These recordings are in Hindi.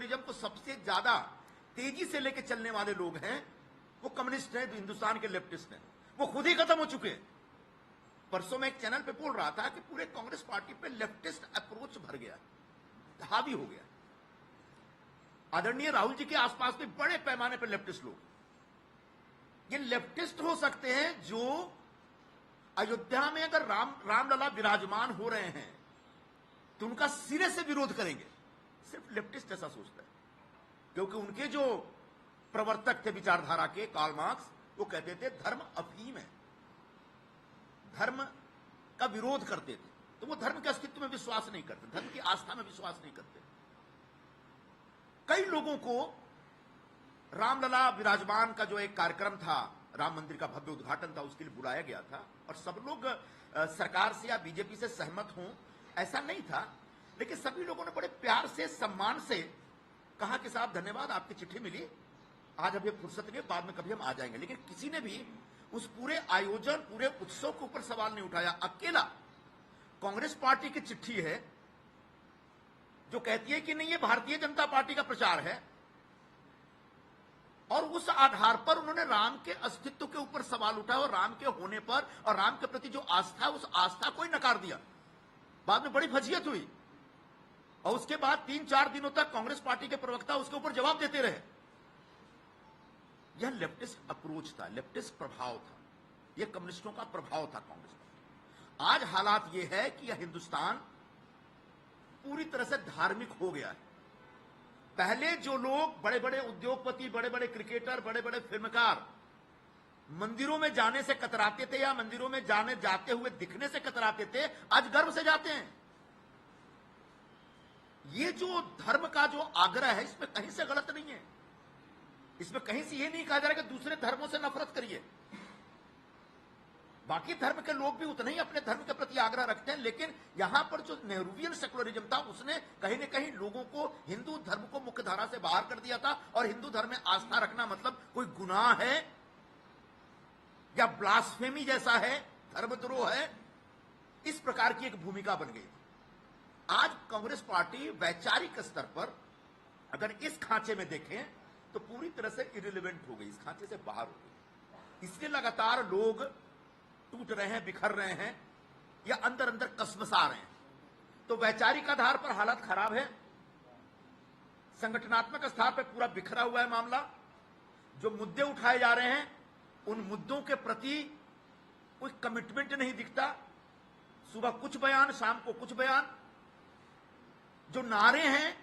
सेक्युलरिज्म को सबसे ज्यादा तेजी से लेकर चलने वाले लोग हैं वो कम्युनिस्ट हैं, हिंदुस्तान के लेफ्टिस्ट हैं। वो खुद ही खत्म हो चुके हैं। परसों में एक चैनल पे बोल रहा था कि पूरे कांग्रेस पार्टी पे लेफ्टिस्ट अप्रोच भर गया, हावी हो गया। आदरणीय राहुल जी के आसपास में बड़े पैमाने पर लेफ्टिस्ट लोग, ये लेफ्टिस्ट हो सकते हैं जो अयोध्या में अगर रामलला विराजमान हो रहे हैं तो उनका सिरे से विरोध करेंगे। सिर्फ लेफ्टिस्ट ऐसा सोचता है, क्योंकि उनके जो प्रवर्तक थे विचारधारा के, कार्ल मार्क्स, वो कहते थे धर्म अफीम है, धर्म का विरोध करते थे। तो वो धर्म के अस्तित्व में विश्वास नहीं करते, धर्म की आस्था में विश्वास नहीं करते। कई लोगों को रामलला विराजमान का जो एक कार्यक्रम था, राम मंदिर का भव्य उद्घाटन था, उसके लिए बुलाया गया था और सब लोग सरकार से या बीजेपी से सहमत हों ऐसा नहीं था, लेकिन सभी लोगों ने बड़े प्यार से, सम्मान से कहा कि साहब धन्यवाद, आपकी चिट्ठी मिली, आज अभी फुर्सत नहीं है, बाद में कभी हम आ जाएंगे। लेकिन किसी ने भी उस पूरे आयोजन, पूरे उत्सव के ऊपर सवाल नहीं उठाया। अकेला कांग्रेस पार्टी की चिट्ठी है जो कहती है कि नहीं, ये भारतीय जनता पार्टी का प्रचार है, और उस आधार पर उन्होंने राम के अस्तित्व के ऊपर सवाल उठाया और राम के होने पर और राम के प्रति जो आस्था है, उस आस्था को ही नकार दिया। बाद में बड़ी फजीयत हुई और उसके बाद 3-4 दिनों तक कांग्रेस पार्टी के प्रवक्ता उसके ऊपर जवाब देते रहे। यह लेफ्टिस्ट अप्रोच था, लेफ्टिस्ट प्रभाव था, यह कम्युनिस्टों का प्रभाव था कांग्रेस पर। आज हालात यह है कि यह हिंदुस्तान पूरी तरह से धार्मिक हो गया है। पहले जो लोग बड़े बड़े उद्योगपति, बड़े बड़े क्रिकेटर, बड़े बड़े फिल्मकार मंदिरों में जाने से कतराते थे या मंदिरों में जाते हुए दिखने से कतराते थे, आज गर्व से जाते हैं। ये जो धर्म का जो आग्रह है, इसमें कहीं से गलत नहीं है। इसमें कहीं से ये नहीं कहा जा रहा कि दूसरे धर्मों से नफरत करिए। बाकी धर्म के लोग भी उतना ही अपने धर्म के प्रति आग्रह रखते हैं, लेकिन यहां पर जो नेहरूवियन सेकुलरिज्म था, उसने कहीं न कहीं लोगों को, हिंदू धर्म को मुख्य धारा से बाहर कर दिया था। और हिंदू धर्म में आस्था रखना मतलब कोई गुनाह है या ब्लास्फेमी जैसा है, धर्मद्रोह है, इस प्रकार की एक भूमिका बन गई। आज कांग्रेस पार्टी वैचारिक स्तर पर अगर इस खांचे में देखें तो पूरी तरह से इरिलेवेंट हो गई, इस खांचे से बाहर हो गई। इसलिए लगातार लोग टूट रहे हैं, बिखर रहे हैं या अंदर अंदर कसमसा रहे हैं। तो वैचारिक आधार पर हालत खराब है, संगठनात्मक स्तर पर पूरा बिखरा हुआ है मामला। जो मुद्दे उठाए जा रहे हैं उन मुद्दों के प्रति कोई कमिटमेंट नहीं दिखता। सुबह कुछ बयान, शाम को कुछ बयान। जो नारे हैं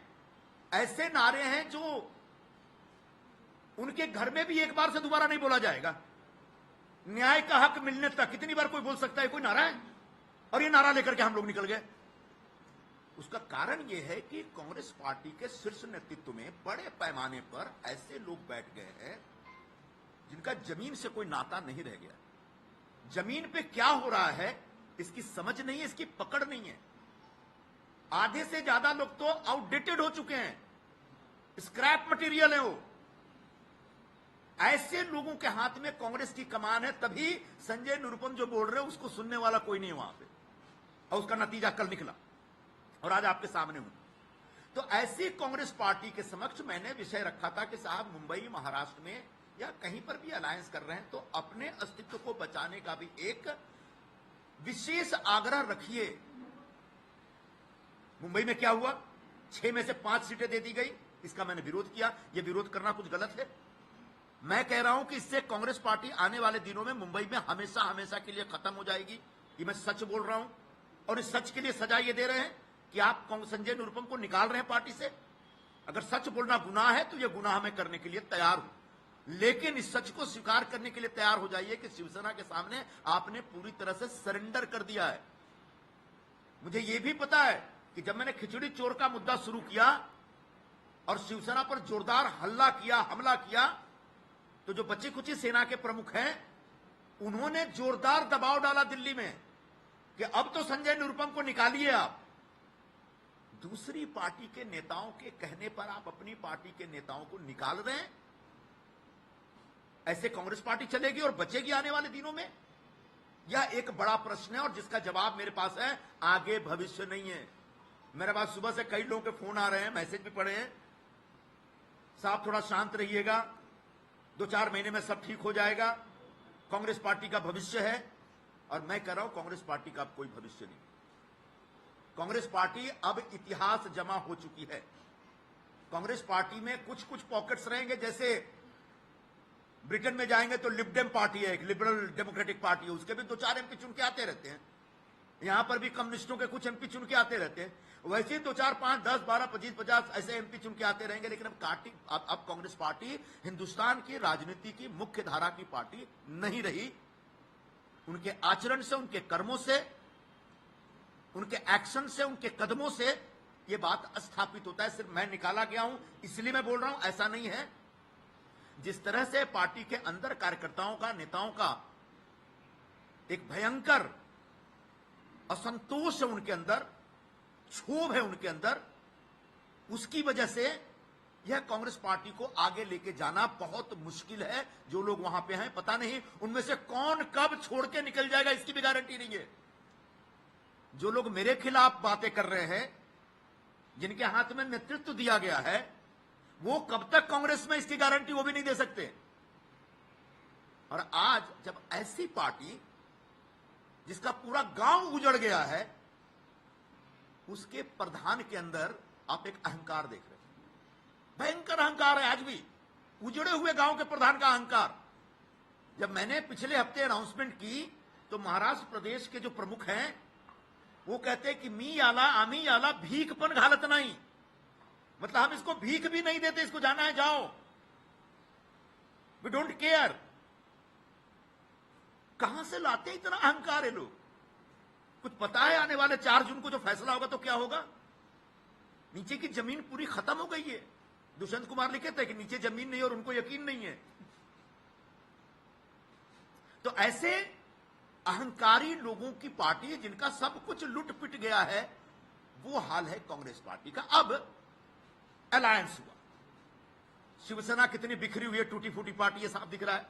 ऐसे नारे हैं जो उनके घर में भी एक बार से दोबारा नहीं बोला जाएगा। न्याय का हक मिलने तक कितनी बार कोई बोल सकता है, कोई नारा है, और ये नारा लेकर के हम लोग निकल गए। उसका कारण यह है कि कांग्रेस पार्टी के शीर्ष नेतृत्व में बड़े पैमाने पर ऐसे लोग बैठ गए हैं जिनका जमीन से कोई नाता नहीं रह गया। जमीन पे क्या हो रहा है इसकी समझ नहीं है, इसकी पकड़ नहीं है। आधे से ज्यादा लोग तो आउटडेटेड हो चुके हैं, स्क्रैप मटेरियल है वो। ऐसे लोगों के हाथ में कांग्रेस की कमान है, तभी संजय निरुपम जो बोल रहे हैं उसको सुनने वाला कोई नहीं वहां पे, और उसका नतीजा कल निकला और आज आपके सामने हूं। तो ऐसी कांग्रेस पार्टी के समक्ष मैंने विषय रखा था कि साहब मुंबई, महाराष्ट्र में या कहीं पर भी अलायंस कर रहे हैं तो अपने अस्तित्व को बचाने का भी एक विशेष आग्रह रखिए। मुंबई में क्या हुआ, 6 में से 5 सीटें दे दी गई, इसका मैंने विरोध किया। यह विरोध करना कुछ गलत है। मैं कह रहा हूं कि इससे कांग्रेस पार्टी आने वाले दिनों में मुंबई में हमेशा हमेशा के लिए खत्म हो जाएगी। ये मैं सच बोल रहा हूं, और इस सच के लिए सजा ये दे रहे हैं कि आप संजय निरुपम को निकाल रहे हैं पार्टी से। अगर सच बोलना गुनाह है तो यह गुनाह मैं करने के लिए तैयार हूं, लेकिन इस सच को स्वीकार करने के लिए तैयार हो जाइए कि शिवसेना के सामने आपने पूरी तरह से सरेंडर कर दिया है। मुझे यह भी पता है कि जब मैंने खिचड़ी चोर का मुद्दा शुरू किया और शिवसेना पर जोरदार हमला किया, तो जो बची कुची सेना के प्रमुख हैं उन्होंने जोरदार दबाव डाला दिल्ली में कि अब तो संजय निरुपम को निकालिए आप। दूसरी पार्टी के नेताओं के कहने पर आप अपनी पार्टी के नेताओं को निकाल रहे हैं। ऐसे कांग्रेस पार्टी चलेगी और बचेगी आने वाले दिनों में? यह एक बड़ा प्रश्न है और जिसका जवाब मेरे पास है, आगे भविष्य नहीं है। मेरे पास सुबह से कई लोगों के फोन आ रहे हैं, मैसेज भी पड़े हैं साहब थोड़ा शांत रहिएगा, 2-4 महीने में सब ठीक हो जाएगा, कांग्रेस पार्टी का भविष्य है। और मैं कह रहा हूं कांग्रेस पार्टी का अब कोई भविष्य नहीं। कांग्रेस पार्टी अब इतिहास जमा हो चुकी है। कांग्रेस पार्टी में कुछ कुछ पॉकेट्स रहेंगे, जैसे ब्रिटेन में जाएंगे तो लिबडेम पार्टी है, एक लिबरल डेमोक्रेटिक पार्टी है, उसके भी 2-4 एमपी चुन के आते रहते हैं। यहां पर भी कम्युनिस्टों के कुछ एमपी चुन के आते रहते हैं। वैसे ही 2-4, 5, 10, 12, 25, 50 ऐसे एमपी चुन के आते रहेंगे। लेकिन अब कांग्रेस पार्टी हिंदुस्तान की राजनीति की मुख्य धारा की पार्टी नहीं रही। उनके आचरण से, उनके कर्मों से, उनके एक्शन से, उनके कदमों से यह बात स्थापित होता है। सिर्फ मैं निकाला गया हूं इसलिए मैं बोल रहा हूं, ऐसा नहीं है। जिस तरह से पार्टी के अंदर कार्यकर्ताओं का, नेताओं का एक भयंकर असंतोष है उनके अंदर, क्षोभ है उनके अंदर, उसकी वजह से यह कांग्रेस पार्टी को आगे लेके जाना बहुत मुश्किल है। जो लोग वहां पे हैं, पता नहीं उनमें से कौन कब छोड़ के निकल जाएगा, इसकी भी गारंटी नहीं है। जो लोग मेरे खिलाफ बातें कर रहे हैं, जिनके हाथ में नेतृत्व दिया गया है, वो कब तक कांग्रेस में, इसकी गारंटी वो भी नहीं दे सकते। और आज जब ऐसी पार्टी जिसका पूरा गांव उजड़ गया है, उसके प्रधान के अंदर आप एक अहंकार देख रहे हैं। भयंकर अहंकार है आज भी, उजड़े हुए गांव के प्रधान का अहंकार। जब मैंने पिछले हफ्ते अनाउंसमेंट की तो महाराष्ट्र प्रदेश के जो प्रमुख हैं वो कहते हैं कि मी आला आमी आला भीखपन घालत नहीं, मतलब हम इसको भीख भी नहीं देते, इसको जाना है जाओ, वी डोंट केयर। कहां से लाते इतना अहंकार है लोग? कुछ पता है आने वाले 4 जून को जो फैसला होगा तो क्या होगा? नीचे की जमीन पूरी खत्म हो गई है। दुष्यंत कुमार लिखे थे कि नीचे जमीन नहीं और उनको यकीन नहीं है। तो ऐसे अहंकारी लोगों की पार्टी जिनका सब कुछ लुट पिट गया है, वो हाल है कांग्रेस पार्टी का। अब अलायंस हुआ, शिवसेना कितनी बिखरी हुई है, टूटी फूटी पार्टी, ये साफ दिख रहा है।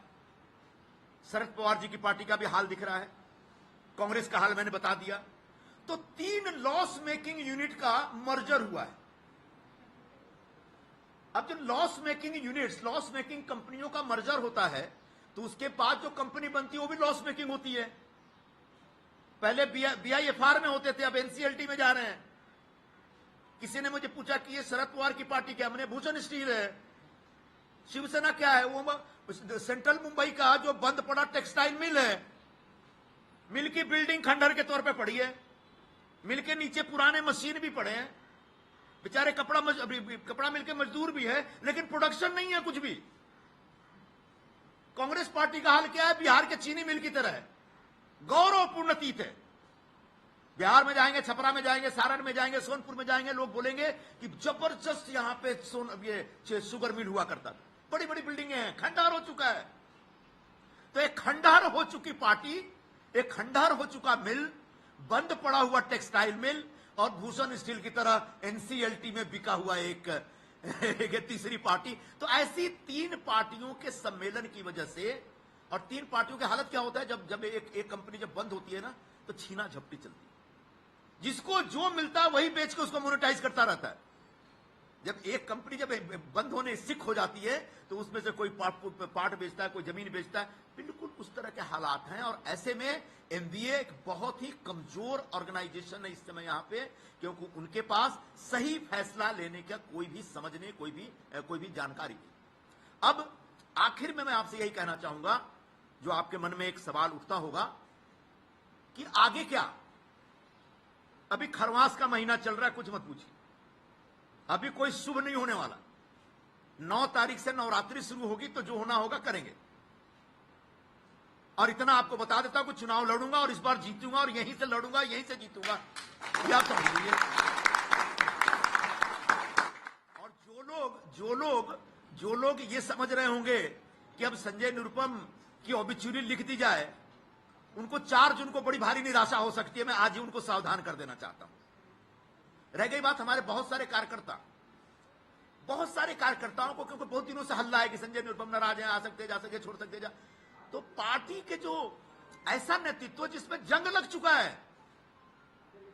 शरद पवार जी की पार्टी का भी हाल दिख रहा है, कांग्रेस का हाल मैंने बता दिया। तो 3 लॉस मेकिंग यूनिट का मर्जर हुआ है। अब जो loss making units, loss making कंपनियों का मर्जर होता है, तो उसके बाद जो कंपनी बनती है वो भी लॉस मेकिंग होती है। पहले बीआईएफआर में होते थे, अब एनसीएलटी में जा रहे हैं। किसी ने मुझे पूछा कि ये शरद पवार की पार्टी क्या? मैंने भूषण स्टील है। शिवसेना क्या है? वो सेंट्रल मुंबई का जो बंद पड़ा टेक्सटाइल मिल है, मिल की बिल्डिंग खंडहर के तौर पे पड़ी है, मिल के नीचे पुराने मशीन भी पड़े हैं, बेचारे कपड़ा मिल के मजदूर भी है, लेकिन प्रोडक्शन नहीं है कुछ भी। कांग्रेस पार्टी का हाल क्या है? बिहार के चीनी मिल की तरह है, गौरवपूर्ण अतीत है। बिहार में जाएंगे, छपरा में जाएंगे, सारण में जाएंगे, सोनपुर में जाएंगे, लोग बोलेंगे कि जबरदस्त यहां पे ये शुगर मिल हुआ करता था, बड़ी बड़ी बिल्डिंगें हैं, खंडहर हो चुका है। तो एक खंडहर हो चुकी पार्टी, एक खंडहर हो चुका मिल, बंद पड़ा हुआ टेक्सटाइल मिल, और भूषण स्टील की तरह एनसीएलटी में बिका हुआ एक तीसरी पार्टी। तो ऐसी 3 पार्टियों के सम्मेलन की वजह से, और 3 पार्टियों की हालत क्या होता है जब एक कंपनी जब बंद होती है ना, तो छीना झपटी चलती है, जिसको जो मिलता है वही बेच के उसको मोनेटाइज करता रहता है। जब एक कंपनी जब बंद होने सिक हो जाती है, तो उसमें से कोई पार्ट बेचता है, कोई जमीन बेचता है, बिल्कुल उस तरह के हालात हैं। और ऐसे में एमबीए एक बहुत ही कमजोर ऑर्गेनाइजेशन है इस समय यहां पे, क्योंकि उनके पास सही फैसला लेने का कोई भी समझने, कोई भी जानकारी नहीं। अब आखिर में मैं आपसे यही कहना चाहूंगा, जो आपके मन में एक सवाल उठता होगा कि आगे क्या? अभी खरवास का महीना चल रहा है, कुछ मत पूछिए, अभी कोई शुभ नहीं होने वाला। 9 तारीख से नवरात्रि शुरू होगी, तो जो होना होगा करेंगे। और इतना आपको बता देता हूं कि चुनाव लड़ूंगा और इस बार जीतूंगा, और यहीं से लड़ूंगा, यहीं से जीतूंगा, ये आप समझ लीजिए। और जो लोग ये समझ रहे होंगे कि अब संजय निरुपम की ऑबिचुरी लिख दी जाए, उनको 4 जून को बड़ी भारी निराशा हो सकती है। मैं आज ही उनको सावधान कर देना चाहता हूं। रह गई बात हमारे बहुत सारे कार्यकर्ताओं को, क्योंकि बहुत दिनों से हल्ला है कि संजय निरुपम नाराज है, आ सकते, जा सकते, छोड़ सकते जा। तो पार्टी के जो ऐसा नेतृत्व जिसमें जंग लग चुका है,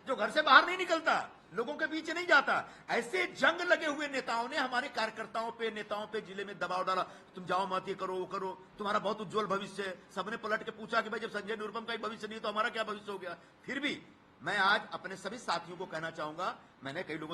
जो घर से बाहर नहीं निकलता, लोगों के बीच नहीं जाता। ऐसे जंग लगे हुए नेताओं ने हमारे कार्यकर्ताओं पे, नेताओं पे जिले में दबाव डाला, तुम जाओ मत, ये करो वो करो, तुम्हारा बहुत उज्जवल भविष्य है। सबने पलट के पूछा कि भाई जब संजय निरुपम का ही भविष्य नहीं तो हमारा क्या भविष्य हो गया। फिर भी मैं आज अपने सभी साथियों को कहना चाहूंगा, मैंने कई लोगों